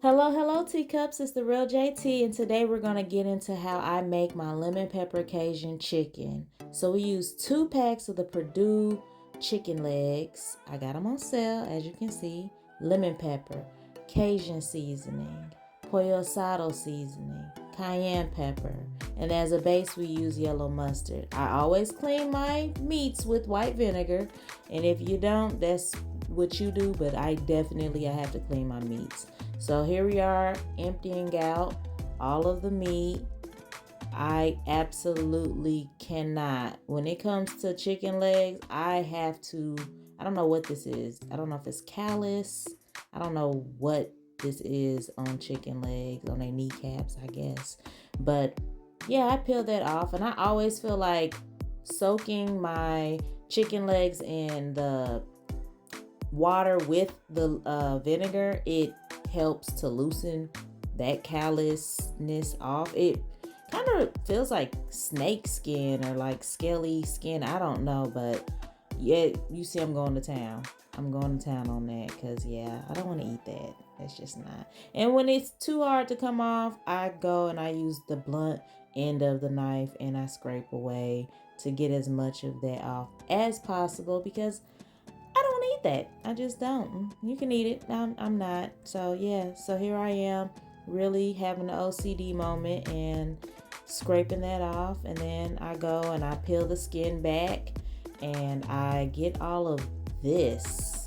Hello, teacups. It's the real JT, and today we're going to get into how I make my lemon pepper Cajun chicken. So we use 2 packs of the Purdue chicken legs. I got them on sale, as you can see. Lemon pepper, Cajun seasoning, pollo asado seasoning, cayenne pepper, and as a base we use yellow mustard. I always clean my meats with white vinegar, and if you don't, that's what you do, but I have to clean my meats. So here we are emptying out all of the meat. I absolutely cannot. When it comes to chicken legs, I don't know what this is. I don't know if it's callus. I don't know what this is on chicken legs, on their kneecaps, I guess. But yeah, I peel that off, and I always feel like soaking my chicken legs in the water with the vinegar, it helps to loosen that callousness off. It kind of feels like snake skin or like scaly skin. I don't know, but yeah, you see I'm going to town. I'm going to town on that because, yeah, I don't want to eat that. That's just not. And when it's too hard to come off, I go and I use the blunt end of the knife and I scrape away to get as much of that off as possible because I don't eat that. I just don't. You can eat it. I'm not. So yeah. So here I am, really having the OCD moment and scraping that off, and then I go and I peel the skin back, and I get all of this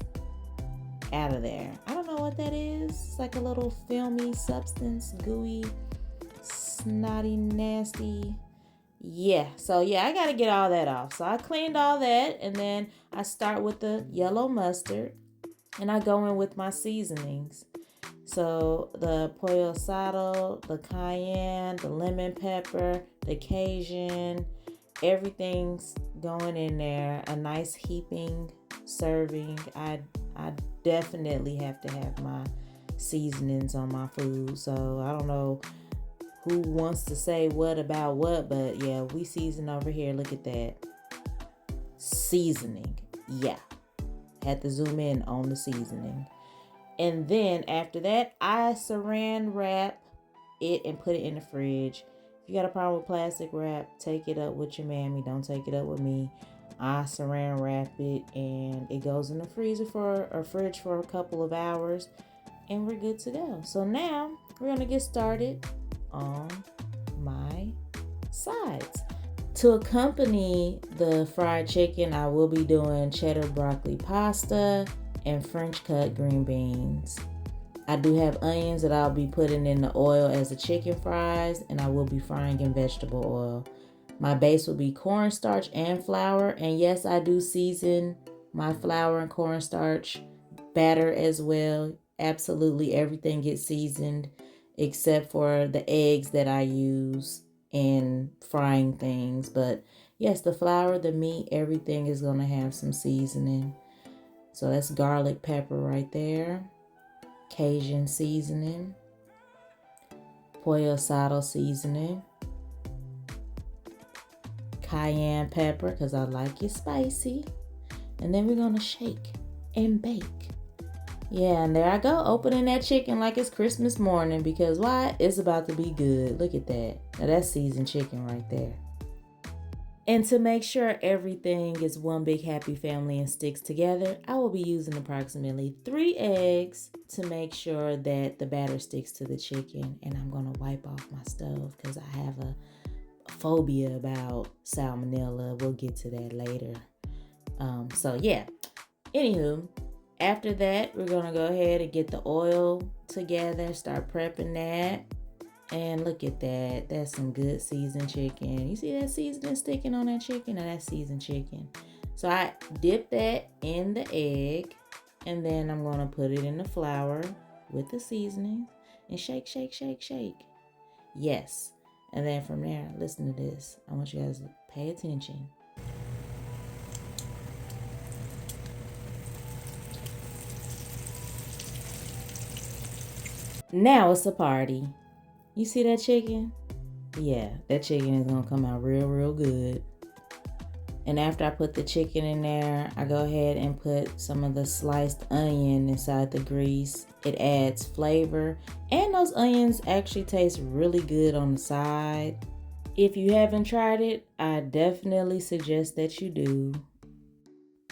out of there. I don't know what that is. It's like a little filmy substance, gooey, snotty, nasty. Yeah, so yeah, I gotta get all that off. So I cleaned all that, and then I start with the yellow mustard, and I go in with my seasonings. So the pollo asado, the cayenne, the lemon pepper, the Cajun, everything's going in there. A nice heaping serving. I definitely have to have my seasonings on my food. So I don't know who wants to say what about what, but yeah, we season over here. Look at that. Seasoning. Yeah. Had to zoom in on the seasoning. And then after that, I saran wrap it and put it in the fridge. If you got a problem with plastic wrap, take it up with your mammy. Don't take it up with me. I saran wrap it and it goes in the freezer or fridge for a couple of hours, and we're good to go. So now we're gonna get started on my sides. To accompany the fried chicken, I will be doing cheddar broccoli pasta and French cut green beans. I do have onions that I'll be putting in the oil as the chicken fries, and I will be frying in vegetable oil. My base will be cornstarch and flour, and yes, I do season my flour and cornstarch batter as well. Absolutely everything gets seasoned except for the eggs that I use in frying things. But yes, the flour, the meat, everything is going to have some seasoning. So that's garlic pepper right there, Cajun seasoning, pollo asado seasoning, cayenne pepper because I like it spicy. And then we're going to shake and bake. Yeah, and there I go, opening that chicken like it's Christmas morning because why? It's about to be good. Look at that. Now that's seasoned chicken right there. And to make sure everything is one big happy family and sticks together, I will be using approximately 3 eggs to make sure that the batter sticks to the chicken. And I'm going to wipe off my stove because I have a phobia about salmonella. We'll get to that later. So yeah, anywho, after that, we're going to go ahead and get the oil together, start prepping that. And look at that. That's some good seasoned chicken. You see that seasoning sticking on that chicken? Now that's seasoned chicken. So I dip that in the egg, and then I'm going to put it in the flour with the seasoning and shake, shake, shake, shake. Yes. And then from there, listen to this. I want you guys to pay attention. Now it's a party. You see that chicken? Yeah, that chicken is gonna come out real, real good. And after I put the chicken in there, I go ahead and put some of the sliced onion inside the grease. It adds flavor, and those onions actually taste really good on the side. If you haven't tried it, I definitely suggest that you do.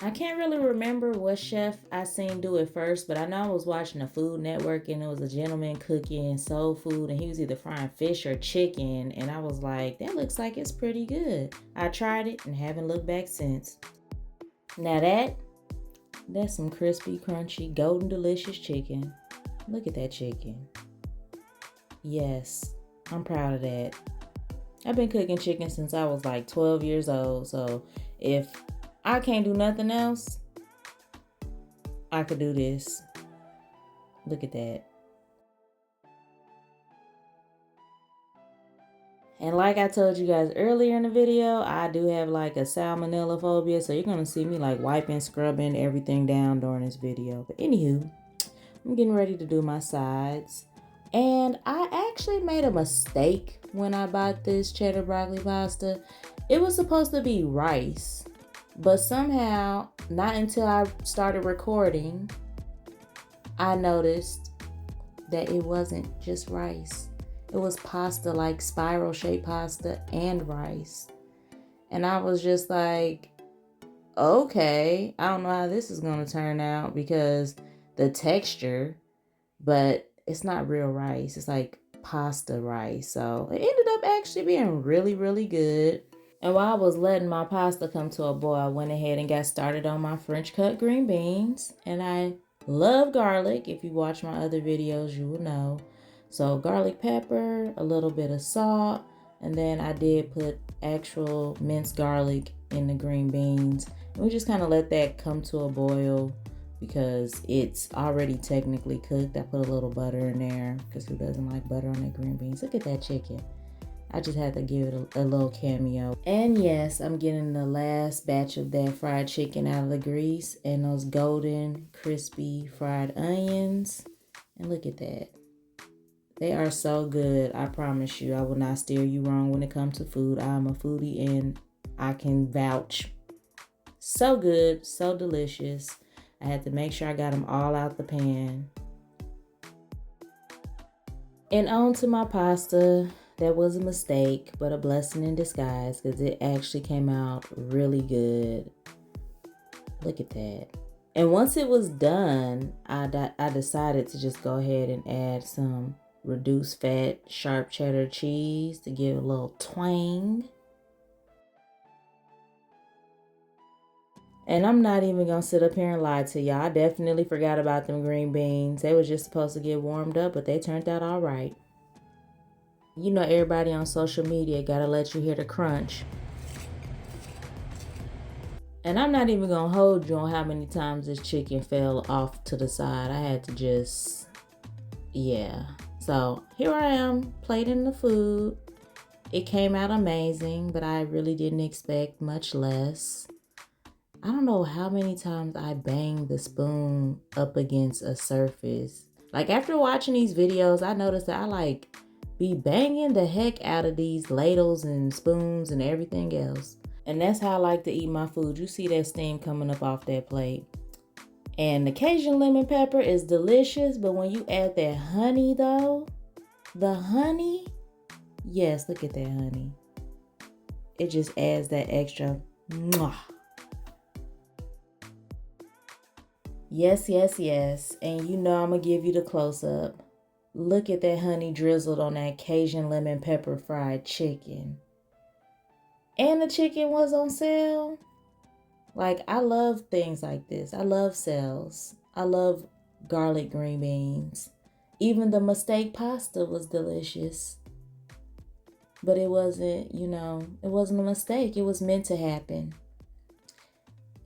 I can't really remember what chef I seen do it first, but I know I was watching a Food Network and it was a gentleman cooking soul food and he was either frying fish or chicken, and I was like, that looks like it's pretty good. I tried it and haven't looked back since. Now that's some crispy, crunchy, golden delicious chicken. Look at that chicken. Yes, I'm proud of that. I've been cooking chicken since I was like 12 years old, so if I can't do nothing else, I could do this. Look at that. And like I told you guys earlier in the video, I do have like a salmonella phobia, so you're gonna see me like wiping, scrubbing everything down during this video. But anywho, I'm getting ready to do my sides. And I actually made a mistake when I bought this cheddar broccoli pasta. It was supposed to be rice, but somehow, not until I started recording, I noticed that it wasn't just rice. It was pasta, like spiral shaped pasta and rice. And I was just like, okay, I don't know how this is gonna turn out because the texture, but it's not real rice. It's like pasta rice. So it ended up actually being really, really good. And while I was letting my pasta come to a boil, I went ahead and got started on my French cut green beans. And I love garlic. If you watch my other videos, you will know. So garlic pepper, a little bit of salt, and then I did put actual minced garlic in the green beans. And we just kind of let that come to a boil because it's already technically cooked. I put a little butter in there because who doesn't like butter on their green beans? Look at that chicken. I just had to give it a little cameo. And yes, I'm getting the last batch of that fried chicken out of the grease and those golden, crispy fried onions. And look at that. They are so good. I promise you, I will not steer you wrong when it comes to food. I'm a foodie and I can vouch. So good, so delicious. I had to make sure I got them all out the pan. And on to my pasta. That was a mistake, but a blessing in disguise because it actually came out really good. Look at that. And once it was done, I decided to just go ahead and add some reduced fat sharp cheddar cheese to give a little twang. And I'm not even gonna sit up here and lie to y'all. I definitely forgot about them green beans. They was just supposed to get warmed up, but they turned out all right. You know, everybody on social media gotta let you hear the crunch. And I'm not even gonna hold you on how many times this chicken fell off to the side. I had to just, yeah. So here I am, plating the food. It came out amazing, but I really didn't expect much less. I don't know how many times I banged the spoon up against a surface. Like after watching these videos, I noticed that I be banging the heck out of these ladles and spoons and everything else. And that's how I like to eat my food. You see that steam coming up off that plate. And the Cajun-Lemon Pepper is delicious, but when you add that honey though, the honey, yes, look at that honey. It just adds that extra mwah. Yes, yes, yes. And you know I'm gonna give you the close-up. Look at that honey drizzled on that Cajun-Lemon Pepper Fried Chicken. And the chicken was on sale. Like, I love things like this. I love sales. I love garlic green beans. Even the mistake pasta was delicious. But it wasn't, it wasn't a mistake. It was meant to happen.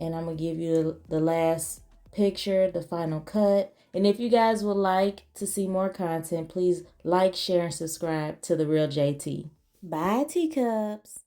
And I'm going to give you the last picture, the final cut. And if you guys would like to see more content, please like, share, and subscribe to The Real JT. Bye, teacups.